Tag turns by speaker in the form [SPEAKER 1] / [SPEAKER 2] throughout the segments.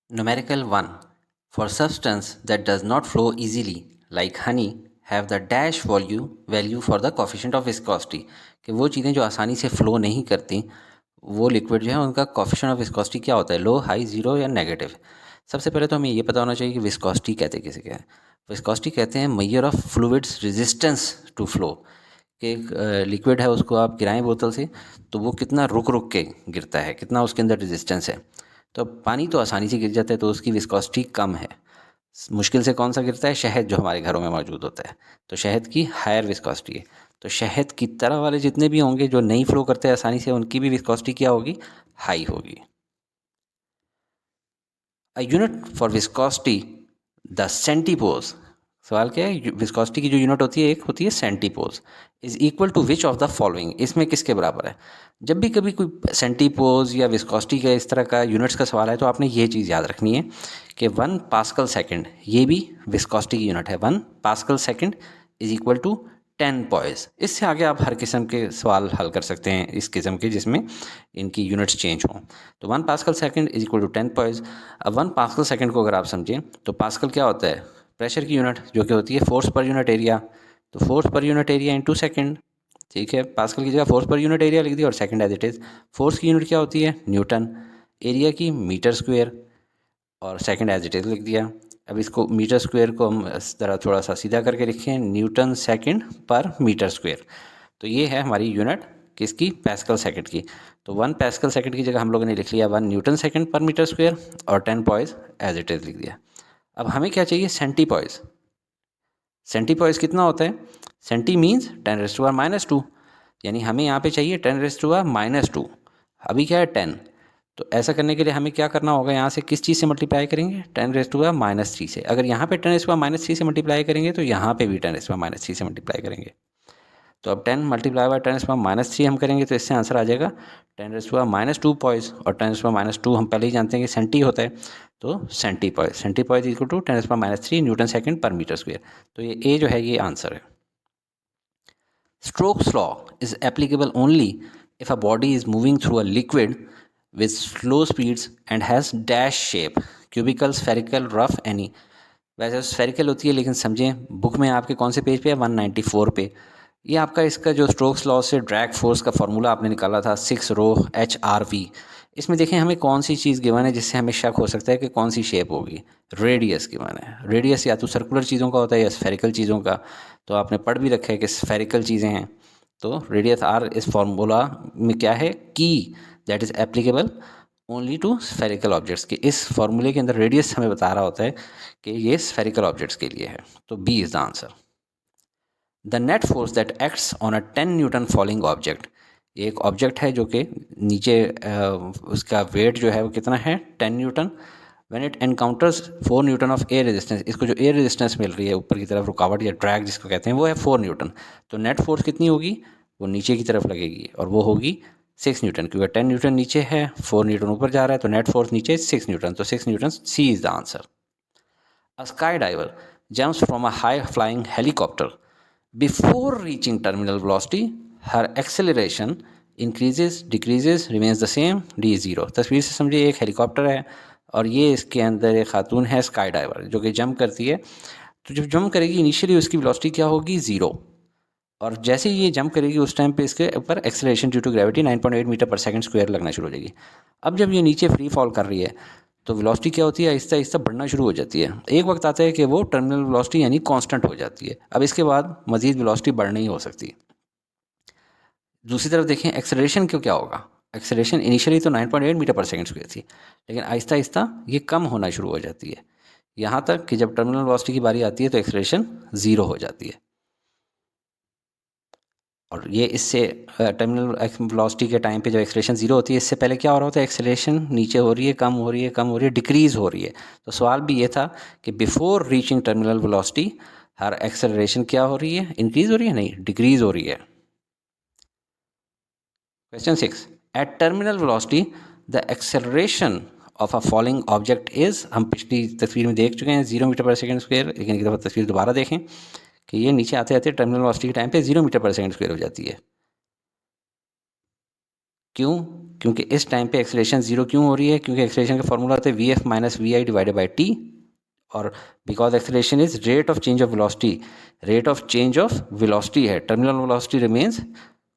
[SPEAKER 1] Numerical 1. For substance that does not flow easily, like honey, have the dash value for the coefficient of viscosity. कि वो चीज़ें जो आसानी से flow नहीं करती, वो लिक्विड जो है उनका कोफिशिएंट ऑफ विस्कोसिटी क्या होता है, लो, हाई, ज़ीरो या नेगेटिव। सबसे पहले तो हमें ये पता होना चाहिए कि विस्कोसिटी कहते किसे क्या है। विस्कोसिटी कहते हैं measure of fluid's resistance to flow. कि एक लिक्विड है, उसको आप गिराएं बोतल से तो वो कितना रुक रुक के गिरता है, कितना उसके अंदर रेजिस्टेंस है। तो पानी तो आसानी से गिर जाता है तो उसकी विस्कोसिटी कम है। मुश्किल से कौन सा गिरता है, शहद जो हमारे घरों में मौजूद होता है, तो शहद की हायर विस्कोसिटी है। तो शहद की तरह वाले जितने भी होंगे जो नहीं फ्लो करते आसानी से, उनकी भी विस्कोसिटी क्या होगी, हाई होगी। A unit for viscosity the centipoise. सवाल क्या है, विस्कोसिटी की जो यूनिट होती है एक होती है centipoise, is equal to which of the following. इसमें किसके बराबर है। जब भी कभी कोई सेंटीपोज या विस्कोसिटी का इस तरह का यूनिट्स का सवाल है तो आपने ये चीज़ याद रखनी है कि 1 पास्कल सेकेंड, ये भी विस्कोसिटी की यूनिट है। 1 pascal second is equal to 10 poise. इससे आगे आप हर किस्म के सवाल हल कर सकते हैं इस किस्म के जिसमें इनकी यूनिट्स चेंज हों। तो 1 pascal second is equal to 10 poise. अब 1 पास्कल सेकेंड को अगर आप समझें तो पास्कल क्या होता है, प्रेशर की यूनिट, जो कि होती है फोर्स पर यूनिट एरिया। तो force per unit area into second. ठीक है, पास्कल की जगह फोर्स पर यूनिट एरिया लिख दिया और second as it is. Force की यूनिट क्या होती है, न्यूटन, एरिया की मीटर स्क्वेयर, और सेकेंड एज इट इज़ लिख दिया। अब इसको मीटर स्क्वेयर को हम इस तरह थोड़ा सा सीधा करके लिखें, न्यूटन सेकेंड पर मीटर स्क्वेयर। तो ये है हमारी यूनिट किसकी, पैस्कल सेकेंड की। तो 1 पैस्कल सेकेंड की जगह हम लोगों ने लिख लिया 1 न्यूटन सेकेंड पर मीटर स्क्वेयर और 10 पॉइज एज इट इज़ लिख दिया। अब हमें क्या चाहिए, सेंटीपॉइज। सेंटीपॉइज कितना होता है, सेंटी मीन्स 10⁻², यानी हमें यहाँ पे चाहिए 10⁻²। अभी क्या है 10, तो ऐसा करने के लिए हमें क्या करना होगा, यहाँ से किस चीज़ से मल्टीप्लाई करेंगे, 10⁻³ से। अगर यहाँ पे 10⁻³ से मल्टीप्लाई करेंगे तो यहाँ पे भी 10⁻³ से मल्टीप्लाई करेंगे। तो अब 10 मल्टीप्लाई बाय 10⁻³ हम करेंगे तो इससे आंसर आ जाएगा 10⁻² पॉइज। और 10⁻² हम पहले ही जानते हैं कि सेंटी होता है, तो सेंटीपॉइज। सेंटीपॉइज इक्वल टू 10⁻³ न्यूटन सेकेंड पर मीटर स्क्वेयर। तो ये ए जो है ये आंसर है। Stokes law is applicable only if a body is moving through a liquid with slow speeds and has dash shape, cubical, spherical, rough, any। वैसे spherical होती है, लेकिन समझें बुक में आपके कौन से पेज पे है, 194 पे। ये आपका इसका जो स्टोक्स लॉ से ड्रैग फोर्स का फार्मूला आपने निकाला था 6 रो HRV। इसमें देखें हमें कौन सी चीज़ गिवन है जिससे हमें शक हो सकता है कि कौन सी शेप होगी। रेडियस गिवन है। रेडियस या तो सर्कुलर चीज़ों का होता है या स्फेरिकल चीज़ों का। तो आपने पढ़ भी रखा है कि स्फेरिकल चीज़ें हैं। तो रेडियस आर इस फार्मूला में क्या है, की that is applicable only to spherical objects. के इस फार्मूले के अंदर रेडियस हमें बता रहा होता है कि ये स्फेरिकल ऑब्जेक्ट्स के लिए है। तो B is the answer. The net force that acts on a 10 newton falling object. एक ऑब्जेक्ट है जो कि नीचे उसका वेट जो है वो कितना है, 10 Newton. When it encounters 4 Newton of air resistance, इसको जो एयर रेजिस्टेंस मिल रही है ऊपर की तरफ, रुकावट या ड्रैग जिसको कहते हैं, वो है 4 न्यूटन। तो नेट फोर्स कितनी होगी, वो नीचे की तरफ लगेगी और वो होगी 6 न्यूटन, क्योंकि 10 न्यूटन नीचे है, 4 न्यूटन ऊपर जा रहा है, तो नेट फोर्स नीचे 6 न्यूटन। तो 6 newton, C is the answer. A skydiver jumps from a high-flying helicopter. Before reaching terminal velocity, her acceleration increases, decreases, remains the same, d is 0। तस्वीर से समझिए एक हेलीकॉप्टर है और ये इसके अंदर एक खातून है स्काई डाइवर जो कि जंप करती है। तो जब जंप करेगी इनिशियली उसकी वेलोसिटी क्या होगी, 0। और जैसे ही ये जंप करेगी उस टाइम पे इसके ऊपर acceleration due to gravity 9.8 metre per second square लगना शुरू हो जाएगी। अब जब ये नीचे फ्री फॉल कर रही है तो वेलोसिटी क्या होती है, आहिस्ता आहिस्ता बढ़ना शुरू हो जाती है। एक वक्त आता है कि वो टर्मिनल वेलोसिटी यानी कांस्टेंट हो जाती है। अब इसके बाद मज़ीद वेलोसिटी बढ़ नहीं हो सकती। दूसरी तरफ देखें एक्सेलरेशन क्यों क्या होगा, एक्सेलरेशन इनिशियली तो 9.8 मीटर पर सेकंड स्क्वायर थी, लेकिन आहिस्ता आहिस्ता ये कम होना शुरू हो जाती है, यहाँ तक कि जब टर्मिनल वेलोसिटी की बारी आती है तो एक्सेलरेशन 0 हो जाती है। और ये इससे टर्मिनल वेलोसिटी के टाइम पे जब एक्सेलरेशन 0 होती है, इससे पहले क्या हो रहा होता है, एक्सेलरेशन नीचे हो रही है, कम हो रही है, कम हो रही है, डिक्रीज़ हो रही है। तो सवाल भी ये था कि बिफोर रीचिंग टर्मिनल वेलोसिटी हर एक्सेलरेशन क्या हो रही है, इंक्रीज़ हो रही है, नहीं डिक्रीज़ हो रही है। Question 6, at terminal velocity the acceleration of a falling object is. हम पिछली तस्वीर में देख चुके हैं 0 मीटर पर सेकंड स्क्वायर, लेकिन एक दफ़ा तस्वीर दोबारा देखें कि ये नीचे आते आते टर्मिनल वेलोसिटी के टाइम पे 0 मीटर पर सेकंड स्क्वायर हो जाती है। क्यों, क्योंकि इस टाइम पे एक्सेलरेशन ज़ीरो क्यों हो रही है, क्योंकि एक्सेलरेशन का फॉर्मूला होता है V F minus V I divided by T, और because acceleration is rate of change of velocity, rate of change of velocity है, टर्मिनल वेलोसिटी रिमेन्स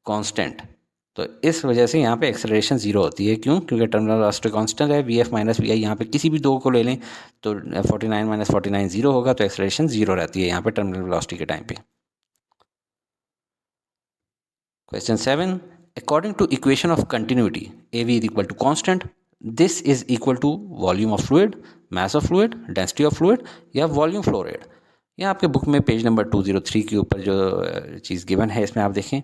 [SPEAKER 1] कांस्टेंट। तो इस वजह से यहाँ पे एक्सेलरेशन ज़ीरो होती है। क्यों? क्योंकि टर्मिनल वेलोसिटी कांस्टेंट है, वी एफ माइनस वी आई, यहाँ पे किसी भी दो को ले लें तो 49 माइनस 49 ज़ीरो होगा, तो एक्सेलरेशन ज़ीरो रहती है यहाँ पे टर्मिनल वेलोसिटी के टाइम पे। Question 7. According to equation of continuity, AV is equal to constant. This is equal to volume of fluid, mass of fluid, density of fluid या volume flow rate। यह आपके book में page number 203 के ऊपर जो चीज़ given है इसमें आप देखें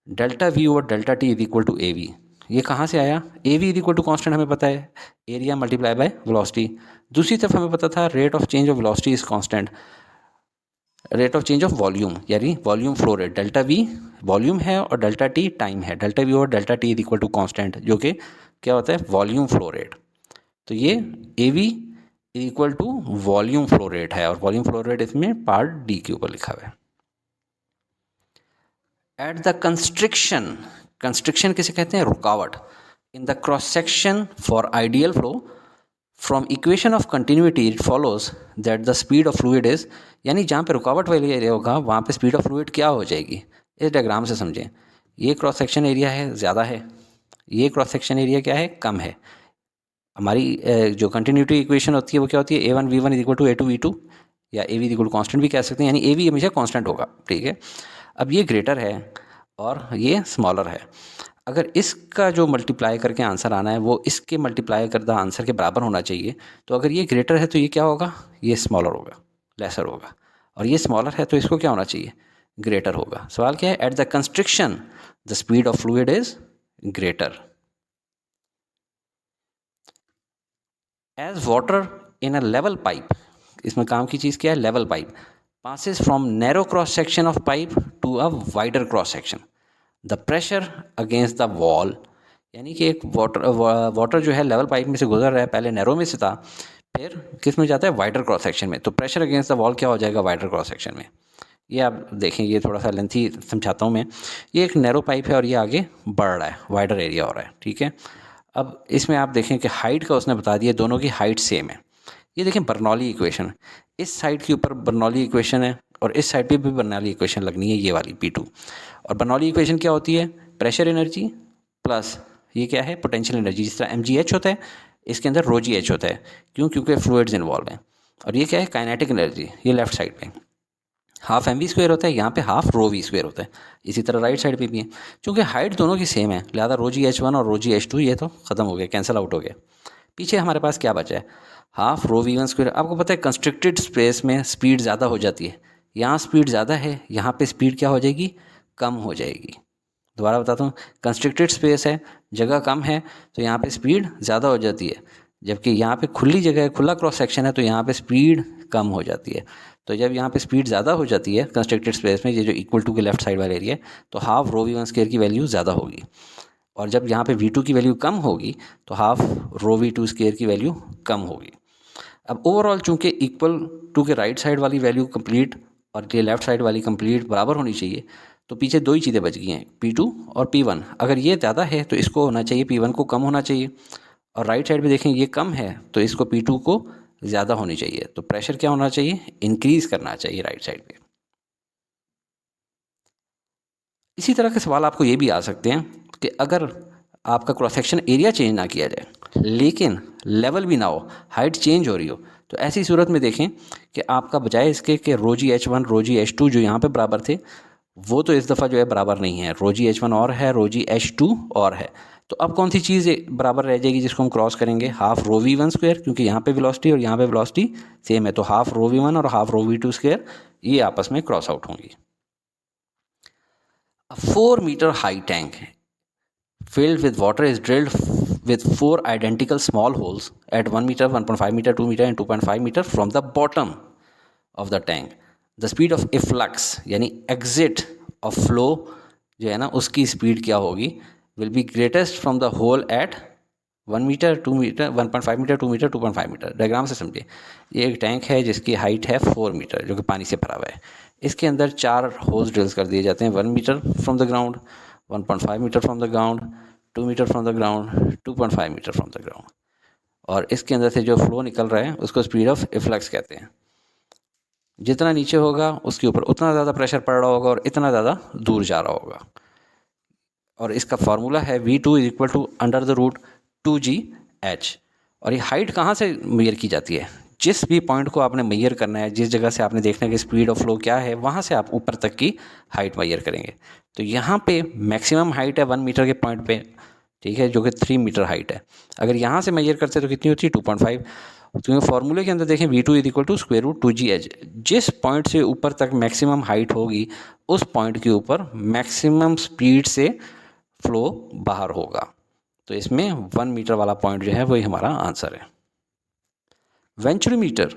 [SPEAKER 1] delta V over delta T is equal to A V. ये कहाँ से आया? A V is equal to constant हमें पता है, एरिया मल्टीप्लाई बाय वेलोसिटी। दूसरी तरफ हमें पता था rate of change of velocity is constant, rate of change of volume यानी volume flow rate, delta V volume है और डेल्टा टी टाइम है, डेल्टा वी और delta T is equal to constant, जो कि क्या होता है वॉल्यूम फ्लो रेट। तो ये A V is equal to volume flow rate है, और वॉल्यूम फ्लो रेट इसमें पार्ट डी के ऊपर लिखा हुआ है। एट द कंस्ट्रिक्शन, कंस्ट्रिक्शन किसे कहते हैं? रुकावट। In the cross section for ideal flow from equation of continuity it follows that the speed of fluid is, यानी जहाँ पे रुकावट वाली एरिया होगा वहाँ पे स्पीड ऑफ फ्लूइड क्या हो जाएगी, इस डायग्राम से समझें। ये क्रॉस सेक्शन एरिया है ज़्यादा है, ये क्रॉस सेक्शन एरिया क्या है कम है। हमारी जो कंटिन्यूटी इक्वेशन होती है वो क्या होती है, A one V one is equal to A two V two, या A V is equal to constant भी कह सकते हैं, यानी ए वी हमेशा कॉन्स्टेंट होगा, ठीक है। अब ये ग्रेटर है और ये स्मॉलर है, अगर इसका जो मल्टीप्लाई करके आंसर आना है वो इसके मल्टीप्लाई करदा आंसर के बराबर होना चाहिए। तो अगर ये ग्रेटर है तो ये क्या होगा, ये स्मॉलर होगा, लेसर होगा, और ये स्मॉलर है तो इसको क्या होना चाहिए, ग्रेटर होगा। सवाल क्या है, at the constriction the speed of fluid is greater. As water in a level pipe, इसमें काम की चीज़ क्या है, level pipe passes from narrow cross section of pipe to a wider cross section, the pressure against the wall, यानी कि एक water जो है लेवल पाइप में से गुजर रहा है, पहले नैरो में से था, फिर किस में जाता है, वाइडर क्रॉस सेक्शन में, तो प्रेशर अगेंस्ट द वॉल क्या हो जाएगा, वाइडर क्रॉस सेक्शन में। ये आप देखें, ये थोड़ा सा लेंथी समझाता हूँ मैं। ये एक नैरो पाइप है और ये आगे बढ़ रहा है, वाइडर एरिया हो रहा है, ठीक है। अब इसमें आप देखें कि हाइट का उसने बता दिया, दोनों की हाइट सेम है। ये देखें बर्नौली इक्वेशन, इस साइड के ऊपर बर्नौली इक्वेशन है और इस साइड पे भी बर्नौली इक्वेशन लगनी है, ये वाली P2। और बर्नौली इक्वेशन क्या होती है, प्रेशर एनर्जी प्लस ये क्या है, पोटेंशियल एनर्जी। जिस तरह mgh होता है इसके अंदर ρgh होता है, क्यों, क्योंकि फ्लूइड्स इन्वॉल्व हैं। और ये क्या है, काइनेटिक एनर्जी, ये लेफ्ट साइड पे हाफ mv² होता है, यहाँ पे हाफ ρv² होता है। इसी तरह राइट साइड पे भी है, क्योंकि हाइट दोनों की सेम है, लिहाजा ρgh1 और ρgh2 ये तो ख़त्म हो गया, कैंसिल आउट हो गया। पीछे हमारे पास क्या बचा है, हाफ ρv1²। आपको पता है कंस्ट्रिक्टेड स्पेस में स्पीड ज़्यादा हो जाती है, यहाँ स्पीड ज़्यादा है, यहाँ पे स्पीड क्या हो जाएगी, कम हो जाएगी। दोबारा बताता हूँ, कंस्ट्रिक्टेड स्पेस है, जगह कम है, तो यहाँ पे स्पीड ज़्यादा हो जाती है, जबकि यहाँ पे खुली जगह है, खुला क्रॉस सेक्शन है, तो यहाँ पे स्पीड कम हो जाती है। तो जब यहाँ पे स्पीड ज़्यादा हो जाती है कंस्ट्रिक्टेड स्पेस में, ये जो इक्वल टू के लेफ्ट साइड वाला एरिया, तो हाफ ρv1² की वैल्यू ज़्यादा होगी, और जब यहाँ पे v2 की वैल्यू कम होगी तो हाफ ρv2² की वैल्यू कम होगी। अब ओवरऑल चूँकि इक्वल टू के राइट साइड वाली वैल्यू कंप्लीट और ये लेफ्ट साइड वाली कंप्लीट बराबर होनी चाहिए, तो पीछे दो ही चीज़ें बच गई हैं, P2 और P1। अगर ये ज़्यादा है तो इसको होना चाहिए P1 को कम होना चाहिए, और राइट साइड पे देखें ये कम है तो इसको P2 को ज़्यादा होनी चाहिए। तो प्रेशर क्या होना चाहिए, इंक्रीज़ करना चाहिए राइट साइड पे। इसी तरह के सवाल आपको ये भी आ सकते हैं कि अगर आपका क्रॉस सेक्शन एरिया चेंज ना किया जाए लेकिन लेवल भी ना हो, हाइट चेंज हो रही हो, तो ऐसी सूरत में देखें कि आपका बजाय इसके कि ρgh1 ρgh2 जो यहाँ पे बराबर थे वो तो इस दफ़ा जो है बराबर नहीं है, ρgh1 और है, ρgh2 और है। तो अब कौन सी चीज़ बराबर रह जाएगी जिसको हम क्रॉस करेंगे, हाफ ρv1², क्योंकि यहाँ पे वेलोसिटी और यहाँ पे वेलोसिटी सेम है, तो हाफ ρv1 और हाफ ρv2² ये आपस में क्रॉस आउट होंगी। 4 meter high tank filled with water is drilled with 4 identical small holes at 1 meter, 1.5 meter, 2 meter and 2.5 meter from the bottom of the tank. The speed of efflux यानी exit of flow जो है ना उसकी speed क्या होगी, will be greatest from the hole at 1 metre, 2 metre, 1.5 metre, 2 metre, 2.5 metre. Diagram से समझिए, ये एक टैंक है जिसकी हाइट है 4 मीटर जो कि पानी से भरा हुआ है। इसके अंदर 4 होल्स ड्रिल्स कर दिए जाते हैं, 1 metre from the ground, 1.5 metre from the ground, 2 metre from the ground, 2.5 metre from the ground. और इसके अंदर से जो फ्लो निकल रहा है उसको स्पीड ऑफ इफ्लक्स कहते हैं। जितना नीचे होगा उसके ऊपर उतना ज़्यादा प्रेशर पड़ रहा होगा और इतना ज़्यादा दूर जा रहा होगा। और इसका फार्मूला है V2 is equal to under the root 2GH। और ये हाइट कहाँ से मेजर की जाती है? जिस भी पॉइंट को आपने मेजर करना है, जिस जगह से आपने देखना है कि स्पीड ऑफ फ्लो क्या है, वहाँ से आप ऊपर तक की हाइट मेजर करेंगे। तो यहाँ पे मैक्सिमम हाइट है 1 मीटर के पॉइंट पे, ठीक है, जो कि 3 मीटर हाइट है। अगर यहाँ से मेजर करते हैं तो कितनी होती है? 2.5। तो फॉर्मूले के अंदर देखें V2 is equal to square root 2GH। जिस पॉइंट से ऊपर तक मैक्सिमम हाइट होगी उस पॉइंट के ऊपर मैक्सिमम स्पीड से फ्लो बाहर होगा। तो इसमें 1 मीटर वाला पॉइंट जो है वही हमारा आंसर है। Venturimeter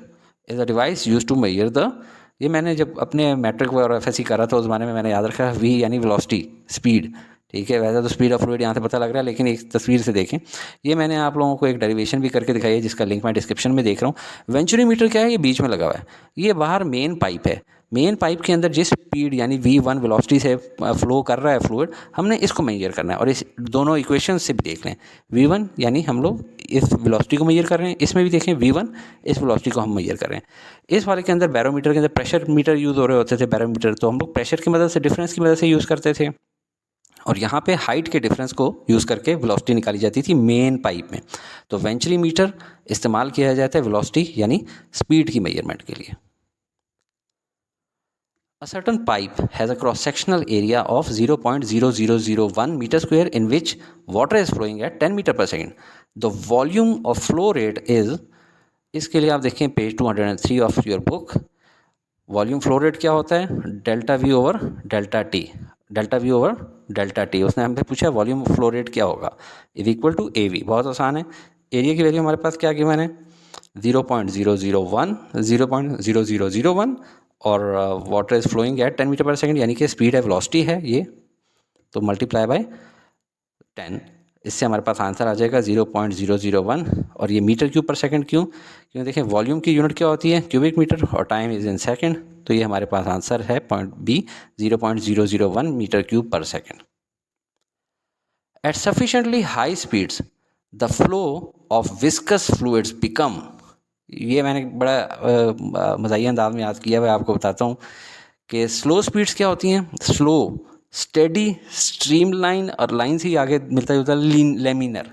[SPEAKER 1] is a device use to measure the, ये मैंने जब अपने मैट्रिक और एफएससी करा था उस ज़माने में मैंने याद रखा है, V यानी वेलोसिटी, स्पीड, ठीक है। वैसे तो स्पीड ऑफ फ्लूइड यहाँ से पता लग रहा है, लेकिन एक तस्वीर से देखें। ये मैंने आप लोगों को एक डेरिवेशन भी करके दिखाई है जिसका लिंक मैं डिस्क्रिप्शन में देख रहा हूँ। वेंचुरीमीटर क्या है? ये बीच में लगा हुआ है, ये बाहर मेन पाइप है। मेन पाइप के अंदर जिस स्पीड यानी V1 वेलोसिटी से फ्लो कर रहा है फ्लूइड, हमने इसको मेजर करना है। और इस दोनों इक्वेशन से भी देख लें, V1 यानी हम लोग इस वेलोसिटी को मेजर कर रहे हैं, इसमें भी देखें V1 इस वेलोसिटी को हम मेजर कर रहे हैं। इस वाले के अंदर बैरोमीटर के अंदर प्रेशर मीटर यूज़ हो रहे होते थे, बैरोमीटर, तो हम लोग प्रेशर की मदद से, डिफरेंस की मदद से यूज़ करते थे। और यहाँ पे हाइट के डिफरेंस को यूज़ करके वेलोसिटी निकाली जाती थी मेन पाइप में। तो वेंचुरीमीटर इस्तेमाल किया जाता है वेलोसिटी यानी स्पीड की मेजरमेंट के लिए। A certain pipe has a cross-sectional area of 0.0001 meter square in which water is flowing at 10 meter per second. The volume of flow rate is, इसके लिए आप देखें page 203 of your book. Volume flow rate क्या होता है? Delta V over delta T, delta V over delta T. उसने हमसे पूछा वॉल्यूम फ्लो रेट क्या होगा, इज इक्वल टू AV। बहुत आसान है। एरिया की वैल्यू हमारे पास क्या गिवन है? 0.001, 0.0001, और water is flowing at 10 metre per second, यानी कि स्पीड है, वेलोसिटी है ये, तो मल्टीप्लाई बाय 10। इससे हमारे पास आंसर आ जाएगा 0.001। और ये मीटर क्यूब पर सेकंड क्यों? क्योंकि देखें वॉल्यूम की यूनिट क्या होती है? क्यूबिक मीटर, और टाइम इज़ इन सेकंड। तो ये हमारे पास आंसर है point B, 0.001 metre cube per second. At sufficiently high speeds the flow of viscous fluids become, ये मैंने बड़ा मज़ाहिया अंदाज में याद किया है, आपको बताता हूँ कि स्लो स्पीड्स क्या होती हैं? स्लो, स्टेडी, स्ट्रीमलाइन, और लाइन से ही आगे मिलता जुलता लेमिनर।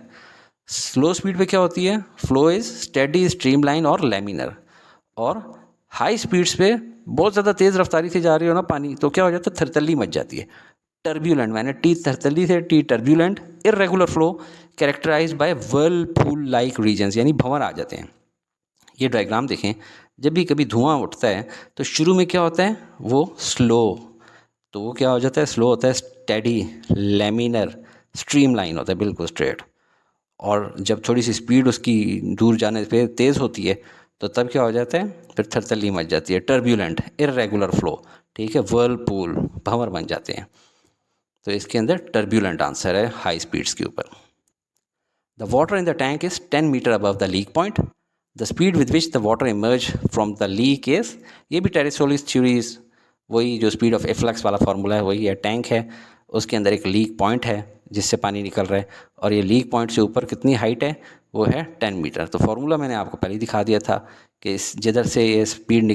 [SPEAKER 1] स्लो स्पीड पे क्या होती है? फ्लो इज़ स्टेडी, स्ट्रीमलाइन और लेमिनर। और हाई स्पीड्स पे बहुत ज़्यादा तेज़ रफ्तारी से जा रही हो ना पानी, तो क्या हो जाता है? थरतली मच जाती है, टर्ब्यूलेंट। मैंने टी थरतली से टी turbulent, irregular flow characterised by whirlpool like regions, यानी भंवर आ जाते हैं। ये डायग्राम देखें, जब भी कभी धुआं उठता है तो शुरू में क्या होता है? वो स्लो, तो वो क्या हो जाता है? स्लो होता है, स्टेडी, लेमिनर, स्ट्रीमलाइन होता है, बिल्कुल स्ट्रेट। और जब थोड़ी सी स्पीड उसकी दूर जाने पे तेज़ होती है तो तब क्या हो जाता है? फिर थरथली मच जाती है, टर्ब्यूलेंट, इरेगुलर फ्लो, ठीक है, व्हर्लपूल, भंवर बन जाते हैं। तो इसके अंदर टर्ब्यूलेंट आंसर है हाई स्पीड्स के ऊपर। The water in the tank is 10 metre above the leak point. The speed with which the water emerge from the leak is, ये भी टेरेसोलिस थ्योरीज, वही जो स्पीड ऑफ एफ्लक्स वाला formula है वही है। टैंक है, उसके अंदर एक लीक पॉइंट है जिससे पानी निकल रहा है, और ये लीक पॉइंट से ऊपर कितनी हाइट है? वो है 10 मीटर। तो फार्मूला मैंने आपको पहले ही दिखा दिया था कि जिधर से ये स्पीड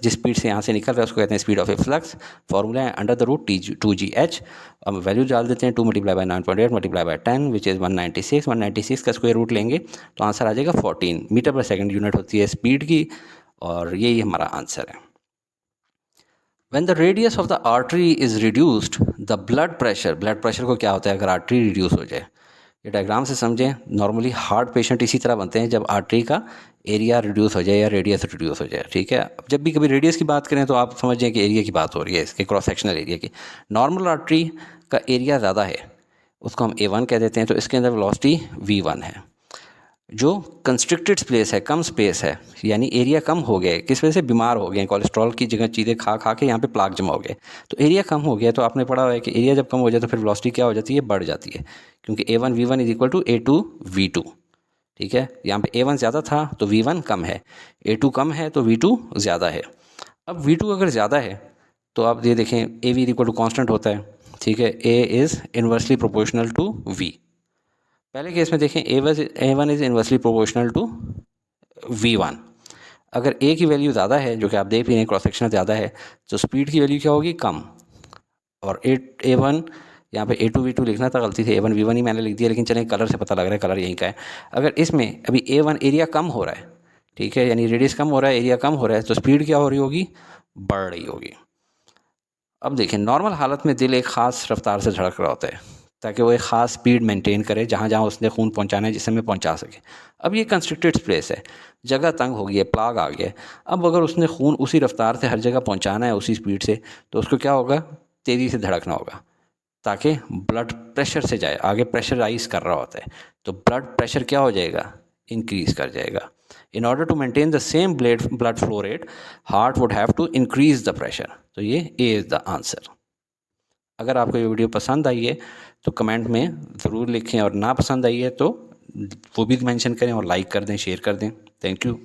[SPEAKER 1] जिस स्पीड से यहाँ से निकल रहा है उसको कहते हैं स्पीड ऑफ एफ्लक्स। फार्मूला है अंडर द रूट 2GH। अब वैल्यू डाल देते हैं, 2 multiply by 9.8 multiply by 10 which is 196। 196 का स्क्वायर रूट लेंगे तो आंसर आ जाएगा 14 मीटर पर सेकंड यूनिट होती है स्पीड की, और यही हमारा आंसर है। When the radius of the artery is reduced, the blood pressure को क्या होता है अगर आर्टरी रिड्यूस हो जाए? ये डायग्राम से समझें। नॉर्मली हार्ट पेशेंट इसी तरह बनते हैं जब आर्टरी का एरिया रिड्यूस हो जाए या रेडियस रिड्यूस हो जाए, ठीक है। जब भी कभी रेडियस की बात करें तो आप समझें कि एरिया की बात हो रही है, इसके क्रॉस सेक्शनल एरिया की। नॉर्मल आर्टरी का एरिया ज़्यादा है, उसको हम A1 कह देते हैं, तो इसके अंदर वेलोसिटी V1 है। जो कंस्ट्रिक्टेड स्पेस है, कम स्पेस है, यानी एरिया कम हो गया, किस वजह से? बीमार हो गए, कोलेस्ट्रॉल की जगह चीज़ें खा खा के यहाँ पे प्लाक जमा हो गए, तो एरिया कम हो गया। तो आपने पढ़ा हुआ है कि एरिया जब कम हो जाए तो फिर वेलोसिटी क्या हो जाती है? बढ़ जाती है, क्योंकि A1 V1 is equal to A2 V2, ठीक है। यहाँ पे A1 ज़्यादा था तो V1 कम है, A2 कम है तो V2 ज़्यादा है। अब V2 अगर ज़्यादा है तो आप ये देखें AV इक्वल टू कॉन्स्टेंट होता है, ठीक है। A is inversely proportional to V, पहले केस में देखें A1 is inversely proportional to V1। अगर A की वैल्यू ज़्यादा है, जो कि आप देख रहे हैं क्रॉस सेक्शन ज़्यादा है, तो स्पीड की वैल्यू क्या होगी, कम। और A1 यहाँ पे A2 V2 लिखना था, गलती से A1 V1 ही मैंने लिख दिया, लेकिन चलें कलर से पता लग रहा है कलर यहीं का है। अगर इसमें अभी A1 एरिया कम हो रहा है, ठीक है, यानी रेडियस कम हो रहा है, एरिया कम हो रहा है, तो स्पीड क्या हो रही होगी, बढ़ रही होगी। अब देखिए नॉर्मल हालत में दिल एक ख़ास रफ्तार से धड़क रहा होता है ताकि वो एक ख़ास स्पीड मेंटेन करे जहाँ जहाँ उसने खून पहुँचाना है, जिससे में पहुँचा सके। अब ये कंस्ट्रिक्टेड स्पेस है, जगह तंग हो गई है, प्लाग आ गया है। अब अगर उसने खून उसी रफ्तार से हर जगह पहुँचाना है उसी स्पीड से, तो उसको क्या होगा, तेज़ी से धड़कना होगा ताकि ब्लड प्रेशर से जाए। आगे प्रेशराइज कर रहा होता है, तो ब्लड प्रेशर क्या हो जाएगा, इंक्रीज कर जाएगा। In order to maintain the same blood flow rate, heart would have to increase the pressure. तो ये ए इज़ द आंसर। अगर आपको ये वीडियो पसंद आई है तो कमेंट में ज़रूर लिखें, और ना पसंद आई है तो वो भी मेंशन करें और लाइक कर दें, शेयर कर दें। Thank you.